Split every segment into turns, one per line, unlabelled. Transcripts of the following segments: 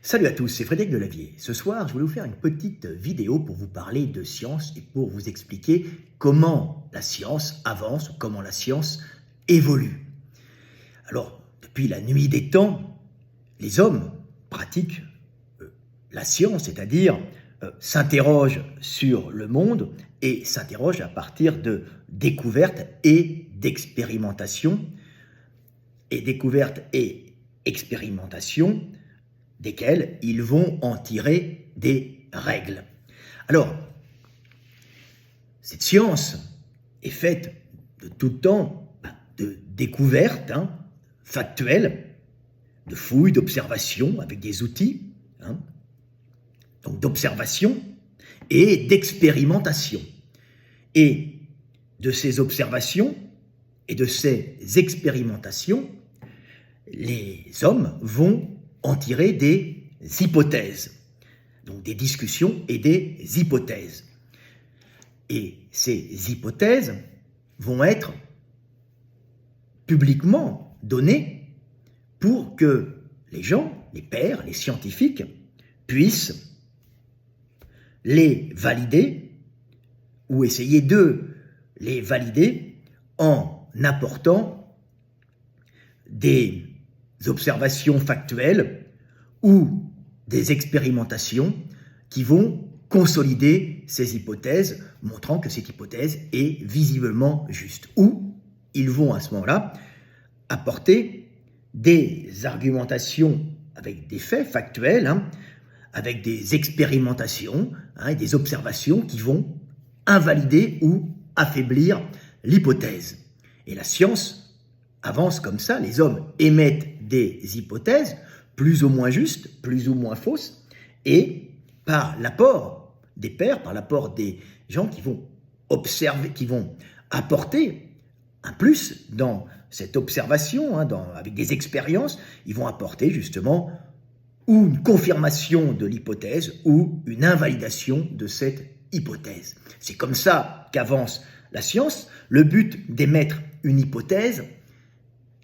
Salut à tous, c'est Frédéric Delavier. Ce soir, je voulais vous faire une petite vidéo pour vous parler de science et pour vous expliquer comment la science avance, ou comment la science évolue. Alors, depuis la nuit des temps, les hommes pratiquent la science, c'est-à-dire s'interrogent sur le monde et s'interrogent à partir de découvertes et d'expérimentations, desquelles ils vont en tirer des règles. Alors, cette science est faite de tout temps de découvertes factuelles, de fouilles, d'observations avec des outils, donc d'observation et d'expérimentation. Et de ces observations et de ces expérimentations, les hommes vont en tirer des hypothèses, donc des discussions et des hypothèses. Et ces hypothèses vont être publiquement données pour que les gens, les pairs, les scientifiques, puissent les valider ou essayer de les valider en apportant des observations factuelles ou des expérimentations qui vont consolider ces hypothèses, montrant que cette hypothèse est visiblement juste. Ou ils vont à ce moment-là apporter des argumentations avec des faits factuels, avec des expérimentations et des observations qui vont invalider ou affaiblir l'hypothèse. Et la science avance comme ça, les hommes émettent des hypothèses, plus ou moins justes, plus ou moins fausses, et par l'apport des pairs, par l'apport des gens qui vont observer, qui vont apporter un plus dans cette observation, avec des expériences, ils vont apporter justement ou une confirmation de l'hypothèse ou une invalidation de cette hypothèse. C'est comme ça qu'avance la science. Le but d'émettre une hypothèse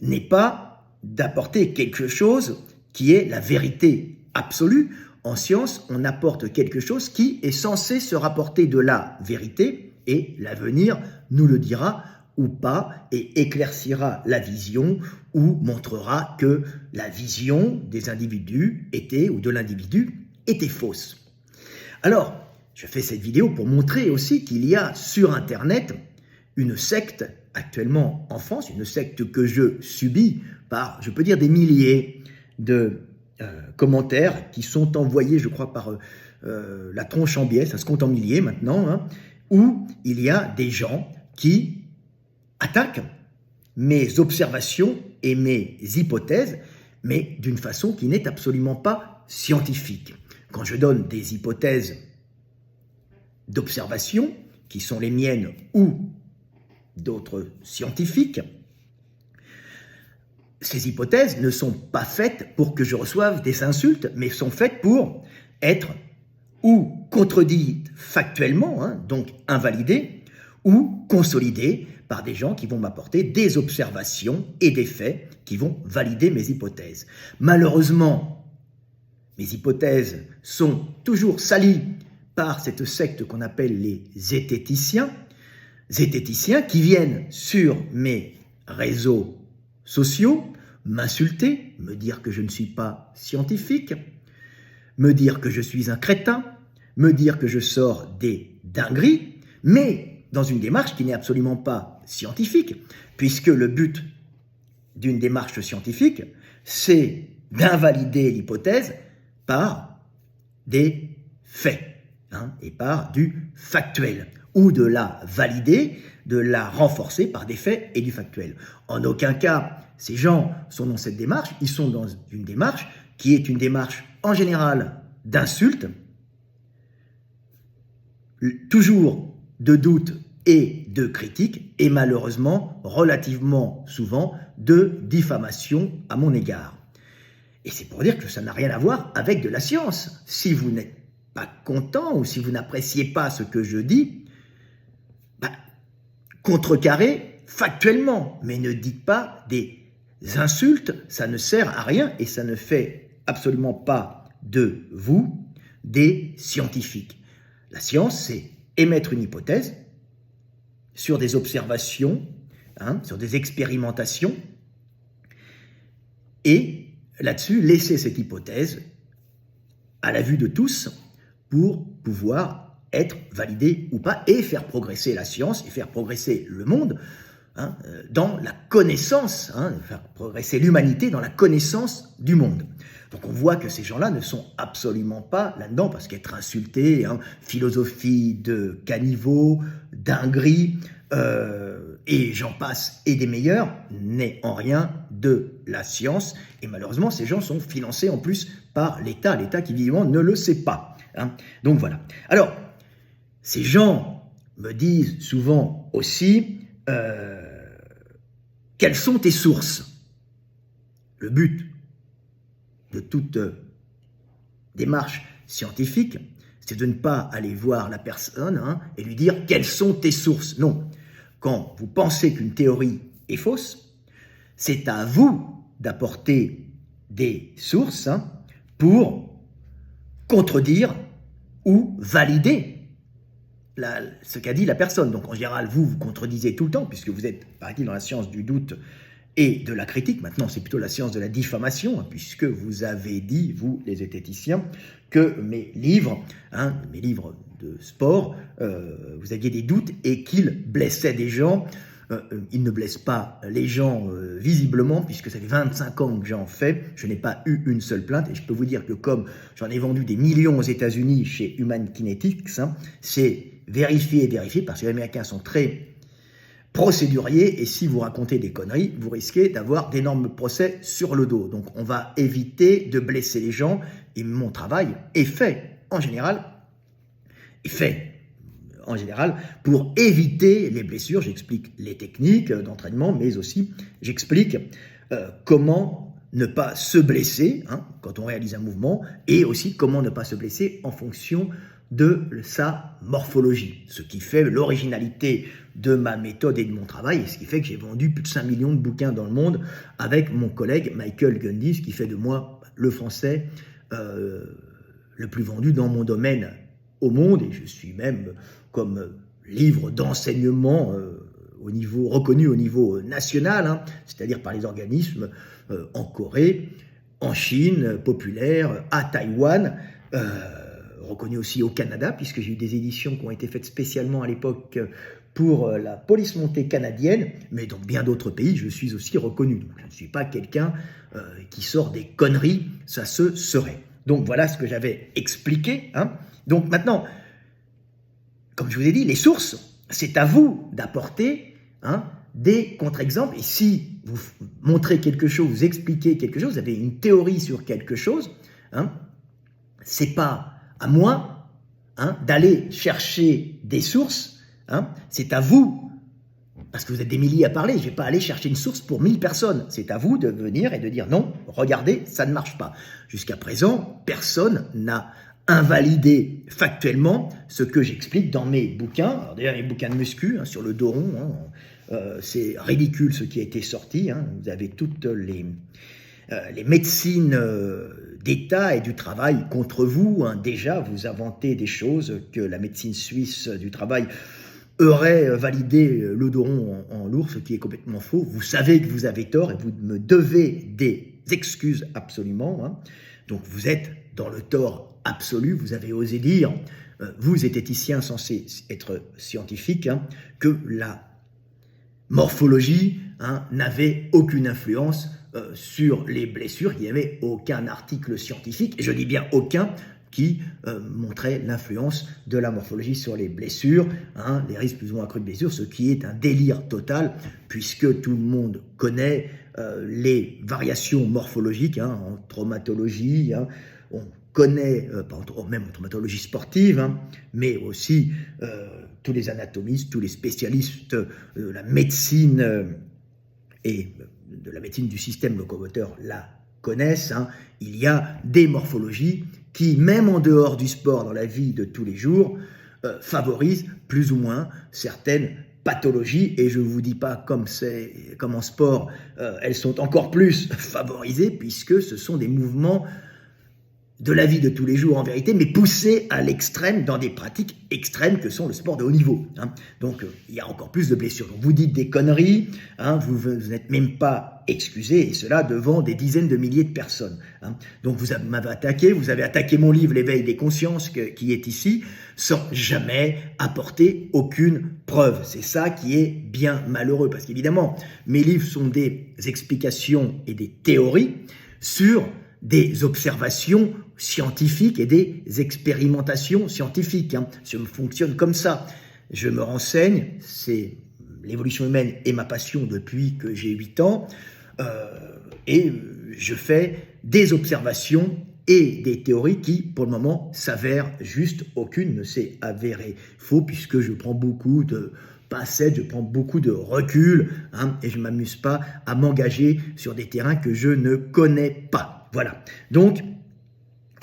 n'est pas d'apporter quelque chose qui est la vérité absolue. En science, on apporte quelque chose qui est censé se rapporter de la vérité et l'avenir nous le dira ou pas et éclaircira la vision ou montrera que la vision des individus de l'individu était fausse. Alors, je fais cette vidéo pour montrer aussi qu'il y a sur Internet une secte actuellement en France, une secte que je subis par, je peux dire, des milliers de commentaires qui sont envoyés, je crois, par la tronche en biais, ça se compte en milliers maintenant, où il y a des gens qui attaquent mes observations et mes hypothèses, mais d'une façon qui n'est absolument pas scientifique. Quand je donne des hypothèses d'observation, qui sont les miennes ou d'autres scientifiques, ces hypothèses ne sont pas faites pour que je reçoive des insultes, mais sont faites pour être ou contredites factuellement, donc invalidées, ou consolidées par des gens qui vont m'apporter des observations et des faits qui vont valider mes hypothèses. Malheureusement, mes hypothèses sont toujours salies par cette secte qu'on appelle les zététiciens qui viennent sur mes réseaux sociaux m'insulter, me dire que je ne suis pas scientifique, me dire que je suis un crétin, me dire que je sors des dingueries, mais dans une démarche qui n'est absolument pas scientifique, puisque le but d'une démarche scientifique, c'est d'invalider l'hypothèse par des faits, et par du factuel, ou de la valider, de la renforcer par des faits et du factuel. En aucun cas, ces gens sont dans cette démarche, ils sont dans une démarche qui est une démarche en général d'insulte, toujours de doute et de critique, et malheureusement, relativement souvent, de diffamation à mon égard. Et c'est pour dire que ça n'a rien à voir avec de la science. Si vous n'êtes pas content ou si vous n'appréciez pas ce que je dis, contrecarrez factuellement, mais ne dites pas des insultes, ça ne sert à rien et ça ne fait absolument pas de vous des scientifiques. La science, c'est émettre une hypothèse sur des observations, sur des expérimentations, et là-dessus, laisser cette hypothèse à la vue de tous pour pouvoir être validée ou pas et faire progresser la science et faire progresser le monde dans la connaissance, faire progresser l'humanité dans la connaissance du monde. Donc on voit que ces gens-là ne sont absolument pas là-dedans, parce qu'être insulté, philosophie de caniveau, dinguerie, et j'en passe, et des meilleurs, n'est en rien de la science. Et malheureusement, ces gens sont financés en plus par l'État qui visiblement ne le sait pas. Donc voilà. Alors, ces gens me disent souvent aussi, quelles sont tes sources? Le but de toute démarche scientifique, c'est de ne pas aller voir la personne et lui dire « quelles sont tes sources ?» Non. Quand vous pensez qu'une théorie est fausse, c'est à vous d'apporter des sources pour contredire ou valider ce qu'a dit la personne. Donc en général, vous contredisez tout le temps, puisque vous êtes, paraît-il, dans la science du doute et de la critique. Maintenant, c'est plutôt la science de la diffamation, puisque vous avez dit, vous, les zététiciens, que mes livres de sport, vous aviez des doutes et qu'ils blessaient des gens. Ils ne blessent pas les gens visiblement, puisque ça fait 25 ans que j'en fais. Je n'ai pas eu une seule plainte, et je peux vous dire que comme j'en ai vendu des millions aux États-Unis chez Human Kinetics, c'est vérifié, parce que les Américains sont très procéduriers, et si vous racontez des conneries, vous risquez d'avoir d'énormes procès sur le dos. Donc on va éviter de blesser les gens, et mon travail est fait, en général, pour éviter les blessures. J'explique les techniques d'entraînement, mais aussi j'explique comment ne pas se blesser quand on réalise un mouvement, et aussi comment ne pas se blesser en fonction de sa morphologie, ce qui fait l'originalité de ma méthode et de mon travail, et ce qui fait que j'ai vendu plus de 5 millions de bouquins dans le monde avec mon collègue Michael Gundy, ce qui fait de moi le français le plus vendu dans mon domaine au monde, et je suis même comme livre d'enseignement reconnu au niveau national, c'est-à-dire par les organismes en Corée, en Chine, populaire, à Taïwan, reconnu aussi au Canada, puisque j'ai eu des éditions qui ont été faites spécialement à l'époque pour la police montée canadienne, mais dans bien d'autres pays, je suis aussi reconnu. Donc, je ne suis pas quelqu'un qui sort des conneries, ça se serait. Donc voilà ce que j'avais expliqué. Donc maintenant, comme je vous ai dit, les sources, c'est à vous d'apporter des contre-exemples. Et si vous montrez quelque chose, vous expliquez quelque chose, vous avez une théorie sur quelque chose, c'est pas à moi d'aller chercher des sources, c'est à vous, parce que vous êtes des milliers à parler, je ne vais pas aller chercher une source pour 1000 personnes, c'est à vous de venir et de dire non, regardez, ça ne marche pas. Jusqu'à présent, personne n'a invalidé factuellement ce que j'explique dans mes bouquins. Alors d'ailleurs, les bouquins de muscu sur le dos rond, c'est ridicule ce qui a été sorti, vous avez toutes les médecines d'État et du travail contre vous. Déjà, vous inventez des choses que la médecine suisse du travail aurait validé le dos rond en lourd, ce qui est complètement faux. Vous savez que vous avez tort et vous me devez des excuses absolument. Donc vous êtes dans le tort absolu. Vous avez osé dire, vous zététiciens censés être scientifiques, que la morphologie n'avait aucune influence sur les blessures. Il n'y avait aucun article scientifique, et je dis bien aucun, qui montrait l'influence de la morphologie sur les blessures, les risques plus ou moins accrus de blessures, ce qui est un délire total, puisque tout le monde connaît les variations morphologiques en traumatologie, on connaît, même en traumatologie sportive, mais aussi tous les anatomistes, tous les spécialistes de la médecine et de la médecine du système locomoteur la connaissent. Il y a des morphologies qui, même en dehors du sport, dans la vie de tous les jours, favorisent plus ou moins certaines pathologies, et je ne vous dis pas comme en sport, elles sont encore plus favorisées, puisque ce sont des mouvements de la vie de tous les jours en vérité, mais poussé à l'extrême dans des pratiques extrêmes que sont le sport de haut niveau. Hein. Donc il y a encore plus de blessures. Donc vous dites des conneries, hein, vous n'êtes même pas excusé, et cela devant des dizaines de milliers de personnes. Hein. Donc vous m'avez attaqué, vous avez attaqué mon livre L'éveil des consciences qui est ici, sans jamais apporter aucune preuve. C'est ça qui est bien malheureux, parce qu'évidemment, mes livres sont des explications et des théories sur des observations scientifiques et des expérimentations scientifiques. Hein. Je fonctionne comme ça. Je me renseigne, c'est l'évolution humaine est ma passion depuis que j'ai 8 ans, et je fais des observations et des théories qui, pour le moment, s'avèrent justes. Aucune ne s'est avérée faux, puisque je prends beaucoup de pincettes, je prends beaucoup de recul, hein, et je ne m'amuse pas à m'engager sur des terrains que je ne connais pas. Voilà, donc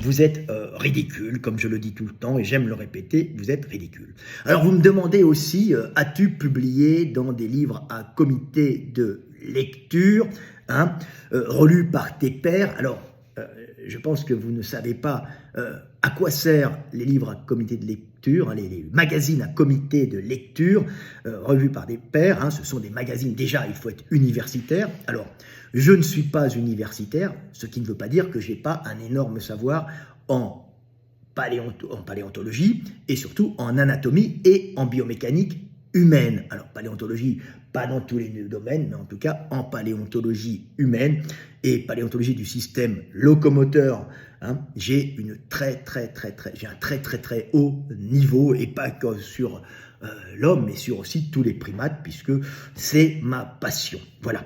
vous êtes ridicule, comme je le dis tout le temps, et j'aime le répéter, vous êtes ridicule. Alors vous me demandez aussi, as-tu publié dans des livres à comité de lecture, hein, relus par tes pairs? Alors, je pense que vous ne savez pas à quoi servent les livres à comité de lecture, hein, les magazines à comité de lecture, revus par des pairs. Hein, ce sont des magazines, déjà, il faut être universitaire. Alors, je ne suis pas universitaire, ce qui ne veut pas dire que je n'ai pas un énorme savoir en paléontologie et surtout en anatomie et en biomécanique humaine. Alors, paléontologie, pas dans tous les domaines, mais en tout cas en paléontologie humaine et paléontologie du système locomoteur. Hein, j'ai un très haut niveau, et pas que sur l'homme, mais sur aussi tous les primates, puisque c'est ma passion. Voilà.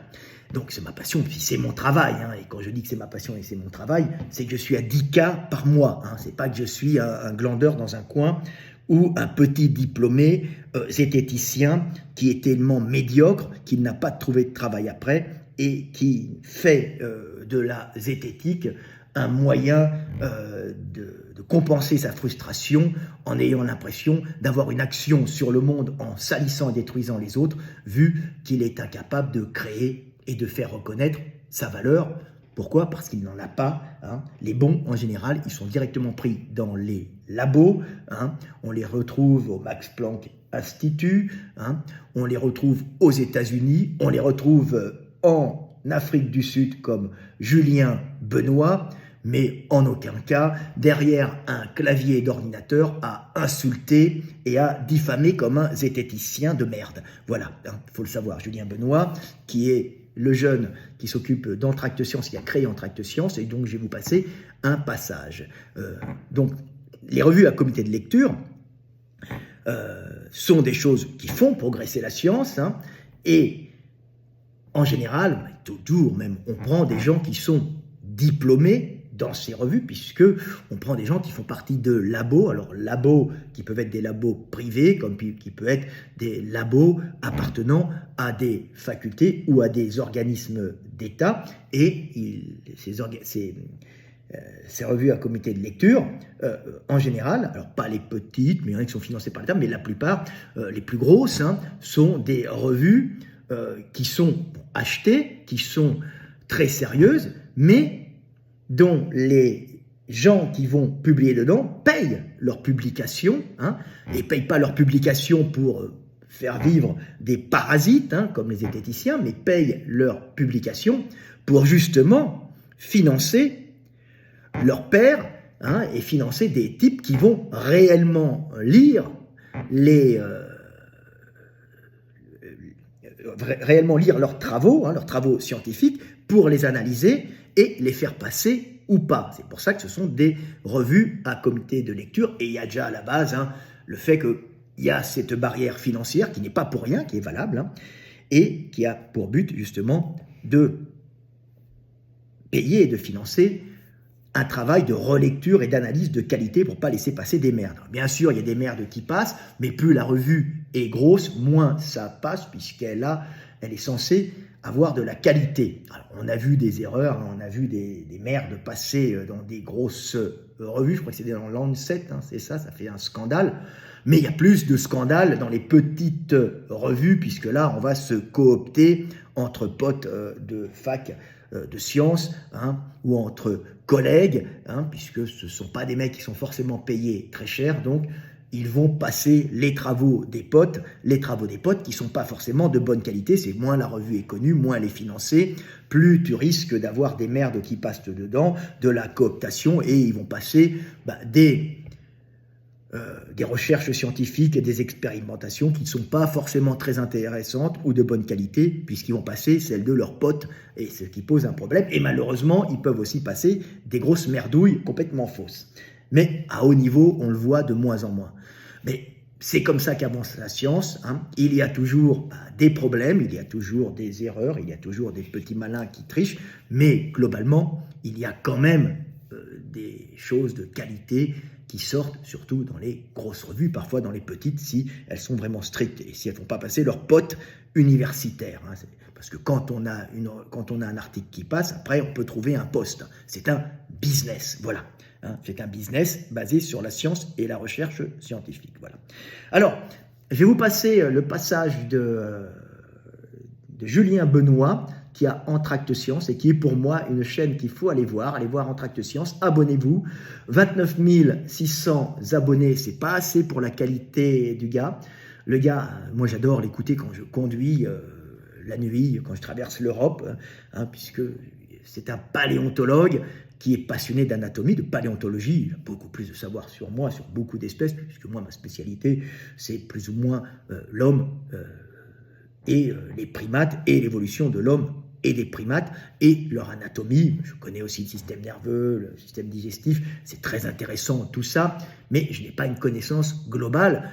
Donc c'est ma passion, puis c'est mon travail. Hein, et quand je dis que c'est ma passion et c'est mon travail, c'est que je suis à 10 cas par mois. Hein, c'est pas que je suis un glandeur dans un coin ou un petit diplômé zététicien qui est tellement médiocre qu'il n'a pas trouvé de travail après et qui fait de la zététique un moyen de compenser sa frustration en ayant l'impression d'avoir une action sur le monde en salissant et détruisant les autres, vu qu'il est incapable de créer et de faire reconnaître sa valeur. Pourquoi? Parce qu'il n'en a pas. Hein. Les bons, en général, ils sont directement pris dans les labos. Hein. On les retrouve au Max Planck Institut. Hein. On les retrouve aux États-Unis. On les retrouve en Afrique du Sud comme Julien Benoît. Mais en aucun cas derrière un clavier d'ordinateur à insulter et à diffamer comme un zététicien de merde. Voilà, il faut le savoir. Julien Benoît, qui est le jeune qui s'occupe d'Entracte Science, qui a créé Entracte Science, et donc je vais vous passer un passage. Donc, les revues à comité de lecture sont des choses qui font progresser la science, hein, et en général, toujours même, on prend des gens qui sont diplômés dans ces revues, puisque on prend des gens qui font partie de labos, alors labos qui peuvent être des labos privés, comme qui peuvent être des labos appartenant à des facultés ou à des organismes d'État, et ces revues à comité de lecture, en général, alors pas les petites, mais il y en a qui sont financées par l'État, mais la plupart, les plus grosses, hein, sont des revues qui sont achetées, qui sont très sérieuses, mais dont les gens qui vont publier dedans payent leur publication, hein, et ne payent pas leur publication pour faire vivre des parasites, hein, comme les zététiciens, mais payent leur publication pour justement financer leur père, hein, et financer des types qui vont réellement lire leurs travaux scientifiques, pour les analyser et les faire passer ou pas. C'est pour ça que ce sont des revues à comité de lecture, et il y a déjà à la base, hein, le fait qu'il y a cette barrière financière qui n'est pas pour rien, qui est valable, hein, et qui a pour but justement de payer et de financer un travail de relecture et d'analyse de qualité pour ne pas laisser passer des merdes. Bien sûr, il y a des merdes qui passent, mais plus la revue est grosse, moins ça passe, puisqu'elle est censée avoir de la qualité. Alors, on a vu des erreurs, hein, on a vu des merdes passer dans des grosses revues, je crois que c'était dans Lancet, hein, c'est ça, ça fait un scandale, mais il y a plus de scandales dans les petites revues, puisque là, on va se coopter entre potes de fac de science, hein, ou entre collègues, hein, puisque ce ne sont pas des mecs qui sont forcément payés très cher, donc ils vont passer les travaux des potes qui ne sont pas forcément de bonne qualité. C'est moins la revue est connue, moins elle est financée, plus tu risques d'avoir des merdes qui passent dedans, de la cooptation, et ils vont passer des recherches scientifiques et des expérimentations qui ne sont pas forcément très intéressantes ou de bonne qualité, puisqu'ils vont passer celles de leurs potes, et ce qui pose un problème. Et malheureusement, ils peuvent aussi passer des grosses merdouilles complètement fausses. Mais à haut niveau, on le voit de moins en moins. Mais c'est comme ça qu'avance la science, hein. Il y a toujours des problèmes, il y a toujours des erreurs, il y a toujours des petits malins qui trichent, mais globalement, il y a quand même des choses de qualité qui sortent, surtout dans les grosses revues, parfois dans les petites, si elles sont vraiment strictes et si elles ne font pas passer leurs potes universitaires. Hein. Parce que quand on a un article qui passe, après, on peut trouver un poste. C'est un business, voilà. Hein, c'est un business basé sur la science et la recherche scientifique. Voilà. Alors, je vais vous passer le passage de Julien Benoît, qui a Entracte Science et qui est pour moi une chaîne qu'il faut aller voir Entracte Science, abonnez-vous, 29 600 abonnés, c'est pas assez pour la qualité du gars. Le gars, moi j'adore l'écouter quand je conduis la nuit, quand je traverse l'Europe, hein, puisque c'est un paléontologue qui est passionné d'anatomie, de paléontologie. Il a beaucoup plus de savoir sur moi, sur beaucoup d'espèces, puisque moi, ma spécialité, c'est plus ou moins l'homme et les primates, et l'évolution de l'homme et des primates, et leur anatomie. Je connais aussi le système nerveux, le système digestif, c'est très intéressant tout ça, mais je n'ai pas une connaissance globale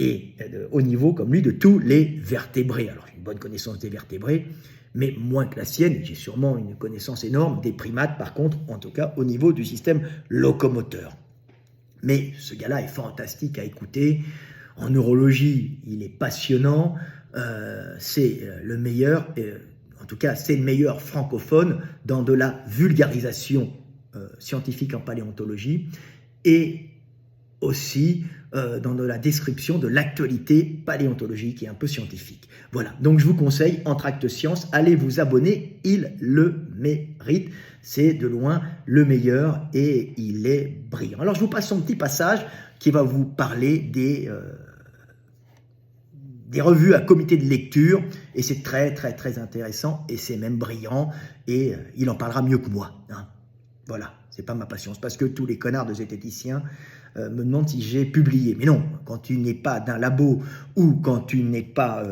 et au niveau, comme lui, de tous les vertébrés. Alors, j'ai une bonne connaissance des vertébrés, mais moins que la sienne. J'ai sûrement une connaissance énorme des primates, par contre, en tout cas au niveau du système locomoteur. Mais ce gars-là est fantastique à écouter. En neurologie, il est passionnant. C'est le meilleur, en tout cas, c'est le meilleur francophone dans de la vulgarisation scientifique en paléontologie et aussi dans de la description de l'actualité paléontologique et un peu scientifique. Voilà, donc je vous conseille Entracte Science, allez vous abonner, il le mérite, c'est de loin le meilleur et il est brillant. Alors je vous passe son petit passage qui va vous parler des revues à comité de lecture, et c'est très très très intéressant et c'est même brillant, et il en parlera mieux que moi, hein. Voilà, c'est pas ma passion, c'est parce que tous les connards de zététiciens me demandent si j'ai publié. Mais non, quand tu n'es pas d'un labo ou quand tu n'es pas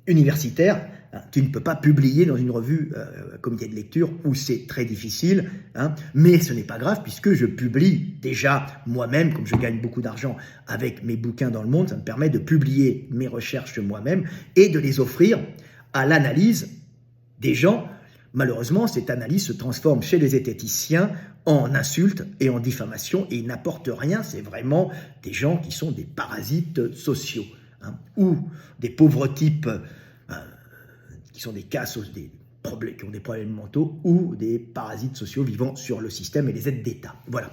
universitaire, hein, tu ne peux pas publier dans une revue comité de lecture où c'est très difficile, hein, mais ce n'est pas grave puisque je publie déjà moi-même, comme je gagne beaucoup d'argent avec mes bouquins dans le monde, ça me permet de publier mes recherches moi-même et de les offrir à l'analyse des gens. Malheureusement, cette analyse se transforme chez les zététiciens en insultes et en diffamation et ils n'apportent rien. C'est vraiment des gens qui sont des parasites sociaux, hein, ou des pauvres types qui sont des cassos, qui ont des problèmes mentaux, ou des parasites sociaux vivant sur le système et les aides d'État. Voilà.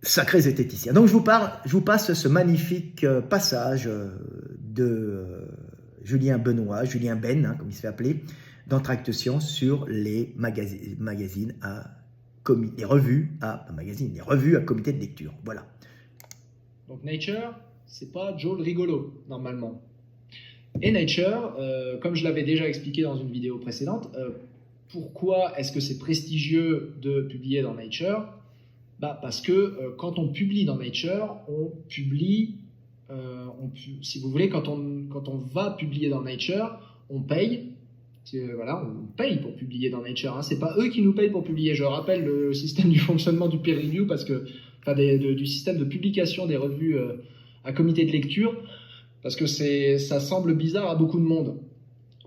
Sacré zététicien. Donc je vous passe ce magnifique passage de Julien Benoît, Julien Ben, hein, comme il se fait appeler, d'Entracte Science sur les magazines les revues à comité de lecture. Voilà.
Donc Nature, c'est pas Joe le rigolo, normalement. Et Nature, comme je l'avais déjà expliqué dans une vidéo précédente, pourquoi est-ce que c'est prestigieux de publier dans Nature ? Parce que quand on publie dans Nature, on publie, si vous voulez, quand on va publier dans Nature, on paye. Voilà, on paye pour publier dans Nature, hein. C'est pas eux qui nous payent pour publier. Je rappelle le système du fonctionnement du peer review, du système de publication des revues à comité de lecture, parce que ça semble bizarre à beaucoup de monde.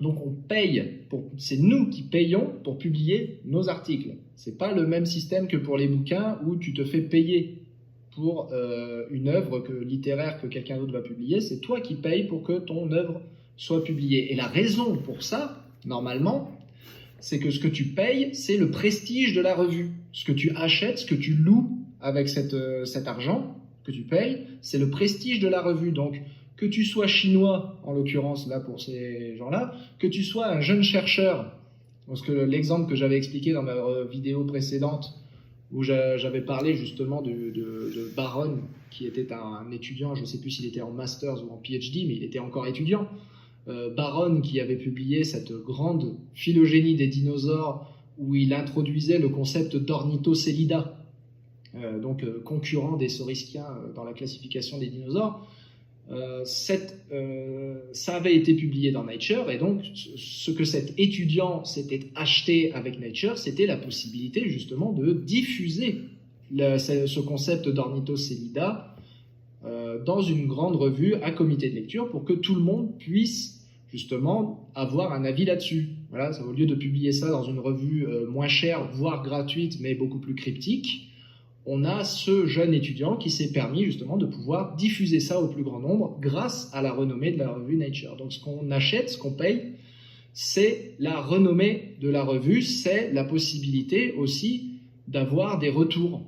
Donc on paye, c'est nous qui payons pour publier nos articles. C'est pas le même système que pour les bouquins où tu te fais payer pour une œuvre littéraire que quelqu'un d'autre va publier. C'est toi qui payes pour que ton œuvre soit publiée. Et la raison pour ça, normalement, c'est que ce que tu payes, c'est le prestige de la revue. Ce que tu achètes, ce que tu loues avec cet argent que tu payes, c'est le prestige de la revue. Donc, que tu sois chinois, en l'occurrence là pour ces gens-là, que tu sois un jeune chercheur Parce que l'exemple que j'avais expliqué dans ma vidéo précédente, où j'avais parlé justement de Baron, qui était un étudiant, je ne sais plus s'il était en Masters ou en PhD, mais il était encore étudiant. Baron qui avait publié cette grande phylogénie des dinosaures, où il introduisait le concept d'Ornithocélida, donc concurrent des saurischiens dans la classification des dinosaures. Ça avait été publié dans Nature, et donc ce que cet étudiant s'était acheté avec Nature, c'était la possibilité justement de diffuser ce concept d'Ornithocélida dans une grande revue à comité de lecture, pour que tout le monde puisse justement avoir un avis là-dessus. Voilà, au lieu de publier ça dans une revue moins chère, voire gratuite, mais beaucoup plus cryptique, on a ce jeune étudiant qui s'est permis justement de pouvoir diffuser ça au plus grand nombre grâce à la renommée de la revue Nature. Donc ce qu'on achète, ce qu'on paye, c'est la renommée de la revue, c'est la possibilité aussi d'avoir des retours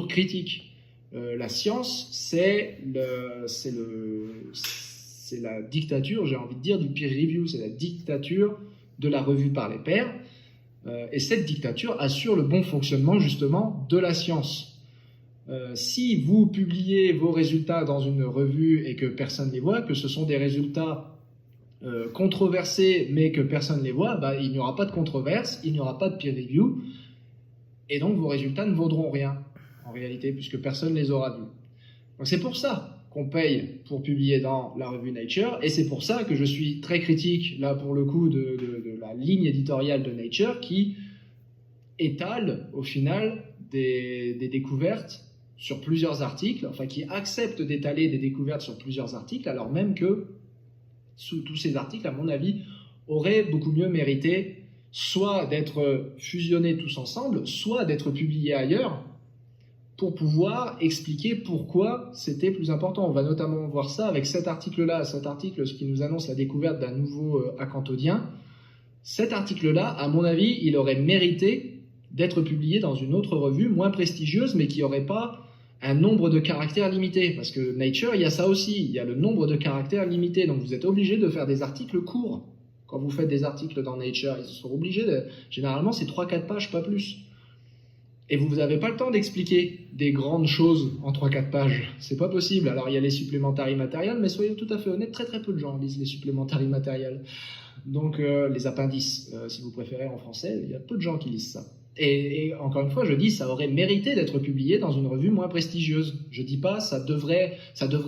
critiques. La science, c'est la dictature, j'ai envie de dire, du peer review, c'est la dictature de la revue par les pairs. Et cette dictature assure le bon fonctionnement justement de la science. Si vous publiez vos résultats dans une revue et que personne ne les voit, que ce sont des résultats controversés mais que personne ne les voit, il n'y aura pas de controverse, il n'y aura pas de peer review, et donc vos résultats ne vaudront rien en réalité, puisque personne ne les aura vus. Donc c'est pour ça qu'on paye pour publier dans la revue Nature, et c'est pour ça que je suis très critique, là pour le coup, de la ligne éditoriale de Nature, qui étale au final des découvertes sur plusieurs articles, enfin qui accepte d'étaler des découvertes sur plusieurs articles, alors même que tous ces articles, à mon avis, auraient beaucoup mieux mérité soit d'être fusionnés tous ensemble, soit d'être publiés ailleurs, pour pouvoir expliquer pourquoi c'était plus important. On va notamment voir ça avec cet article-là, ce qui nous annonce la découverte d'un nouveau acanthodien. Cet article-là, à mon avis, il aurait mérité d'être publié dans une autre revue, moins prestigieuse, mais qui n'aurait pas un nombre de caractères limité. Parce que Nature, il y a ça aussi, il y a le nombre de caractères limité. Donc vous êtes obligé de faire des articles courts. Quand vous faites des articles dans Nature, ils sont obligés de... Généralement, c'est 3-4 pages, pas plus. Et vous n'avez pas le temps d'expliquer des grandes choses en 3-4 pages. C'est pas possible. Alors il y a les supplémentaires immatériels, mais soyons tout à fait honnêtes, très très peu de gens lisent les supplémentaires immatériels. Donc les appendices, si vous préférez en français, il y a peu de gens qui lisent ça. Et encore une fois, je dis, ça aurait mérité d'être publié dans une revue moins prestigieuse. Je dis pas, ça devrait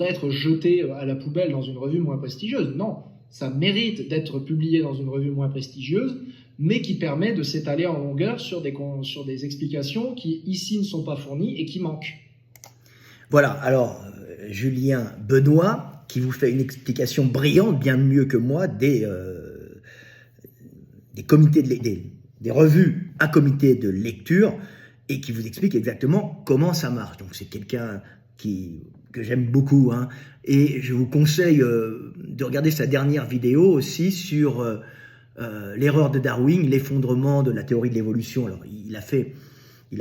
être jeté à la poubelle dans une revue moins prestigieuse. Non, ça mérite d'être publié dans une revue moins prestigieuse, mais qui permet de s'étaler en longueur sur des explications qui ici ne sont pas fournies et qui manquent.
Voilà, alors Julien Benoît, qui vous fait une explication brillante, bien mieux que moi, des comités des revues à comité de lecture, et qui vous explique exactement comment ça marche. Donc c'est quelqu'un que j'aime beaucoup, hein, et je vous conseille de regarder sa dernière vidéo aussi sur l'erreur de Darwin, l'effondrement de la théorie de l'évolution. Alors il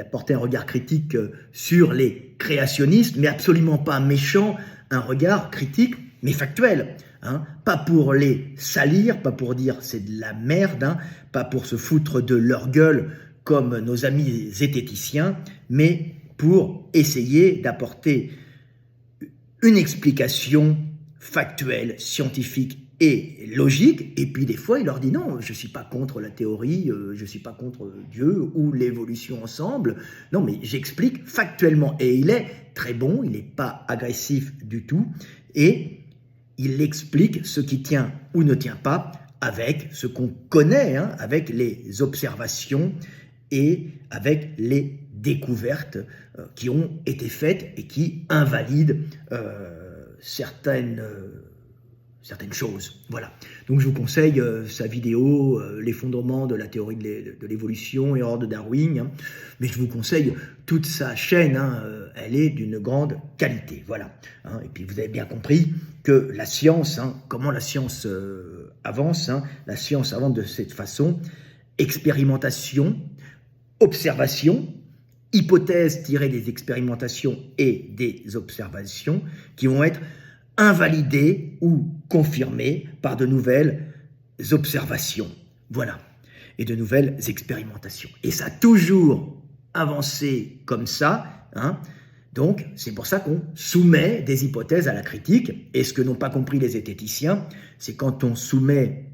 a porté un regard critique sur les créationnistes, mais absolument pas méchant, un regard critique mais factuel. Hein, pas pour les salir, pas pour dire c'est de la merde, hein, pas pour se foutre de leur gueule comme nos amis zététiciens, mais pour essayer d'apporter une explication factuelle, scientifique et logique. Et puis des fois il leur dit non, je ne suis pas contre la théorie, je ne suis pas contre Dieu ou l'évolution ensemble, non mais j'explique factuellement, et il est très bon, il n'est pas agressif du tout, et il explique ce qui tient ou ne tient pas avec ce qu'on connaît, hein, avec les observations et avec les découvertes qui ont été faites et qui invalident certaines choses. Voilà. Donc je vous conseille sa vidéo, l'effondrement de la théorie de l'évolution, erreur de Darwin, hein. Mais je vous conseille toute sa chaîne, hein, elle est d'une grande qualité. Voilà. Hein. Et puis vous avez bien compris que la science, hein, comment la science avance, hein, la science avance de cette façon: expérimentation, observation, hypothèses tirées des expérimentations et des observations qui vont être invalidées ou confirmées par de nouvelles observations. Voilà. et de nouvelles expérimentations. Et ça a toujours avancé comme ça, hein. Donc, c'est pour ça qu'on soumet des hypothèses à la critique. Et ce que n'ont pas compris les zététiciens, c'est quand on soumet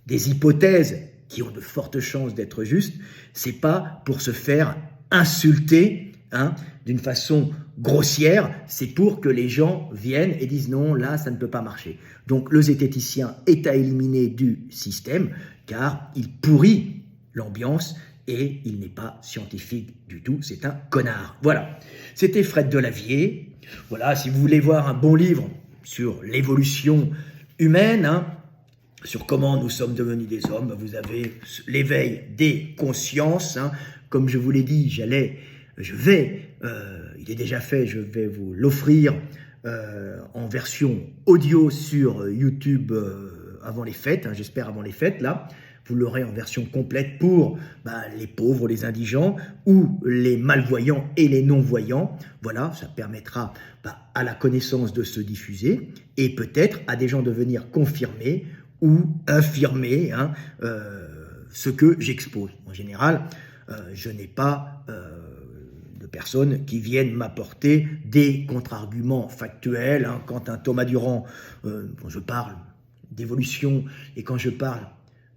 des hypothèses qui ont de fortes chances d'être justes, c'est pas pour se faire insulter, hein, d'une façon grossière, c'est pour que les gens viennent et disent non, là, ça ne peut pas marcher. Donc, le zététicien est à éliminer du système, car il pourrit l'ambiance et il n'est pas scientifique du tout, c'est un connard. Voilà, c'était Fred Delavier. Voilà, si vous voulez voir un bon livre sur l'évolution humaine, hein, sur comment nous sommes devenus des hommes, vous avez l'éveil des consciences, hein. Comme je vous l'ai dit, il est déjà fait, je vais vous l'offrir en version audio sur YouTube avant les fêtes, hein, j'espère avant les fêtes, là. Vous l'aurez en version complète pour les pauvres, les indigents ou les malvoyants et les non-voyants. Voilà, ça permettra à la connaissance de se diffuser et peut-être à des gens de venir confirmer ou infirmer, hein, ce que j'expose. En général, je n'ai pas de personnes qui viennent m'apporter des contre-arguments factuels. Hein. Quand un Thomas Durand, quand je parle d'évolution et quand je parle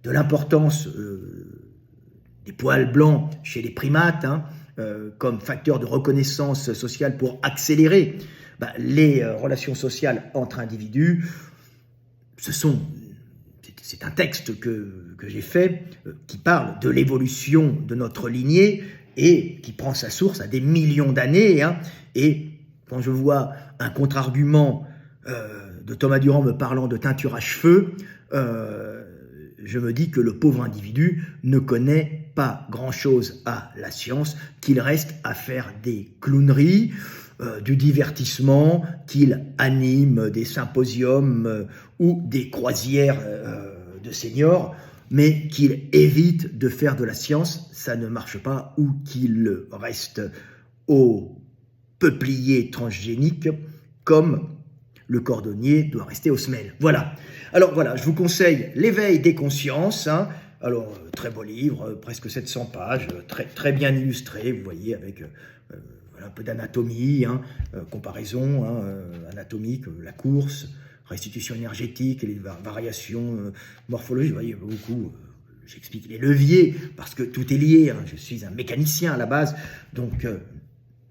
de l'importance des poils blancs chez les primates, hein, comme facteur de reconnaissance sociale pour accélérer les relations sociales entre individus, c'est un texte que j'ai fait qui parle de l'évolution de notre lignée et qui prend sa source à des millions d'années. Hein, et quand je vois un contre-argument de Thomas Durand me parlant de teinture à cheveux, je me dis que le pauvre individu ne connaît pas grand-chose à la science, qu'il reste à faire des clowneries, du divertissement, qu'il anime des symposiums ou des croisières de seniors, mais qu'il évite de faire de la science, ça ne marche pas, ou qu'il reste au peuplier transgénique comme le cordonnier doit rester aux semelles. Voilà. Alors voilà, je vous conseille L'éveil des consciences. Hein. Alors, très beau livre, presque 700 pages, très, très bien illustré, vous voyez, avec un peu d'anatomie, hein, comparaison anatomique, la course, restitution énergétique, les variations morphologiques. Vous voyez, beaucoup, j'explique les leviers, parce que tout est lié. Hein. Je suis un mécanicien à la base, donc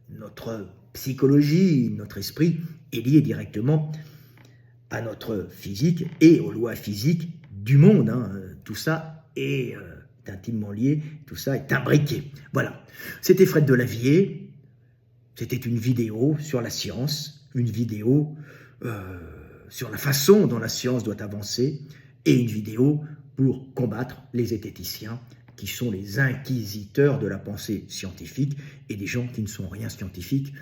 notre psychologie, notre esprit est lié directement à notre physique et aux lois physiques du monde. Hein. Tout ça est intimement lié, tout ça est imbriqué. Voilà, c'était Fred Delavier, c'était une vidéo sur la science, une vidéo sur la façon dont la science doit avancer et une vidéo pour combattre les zététiciens qui sont les inquisiteurs de la pensée scientifique et des gens qui ne sont rien scientifiques,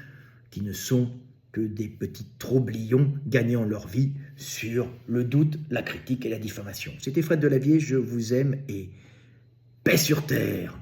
qui ne sont que des petits troublions gagnant leur vie sur le doute, la critique et la diffamation. C'était Fred Delavier, je vous aime et paix sur terre.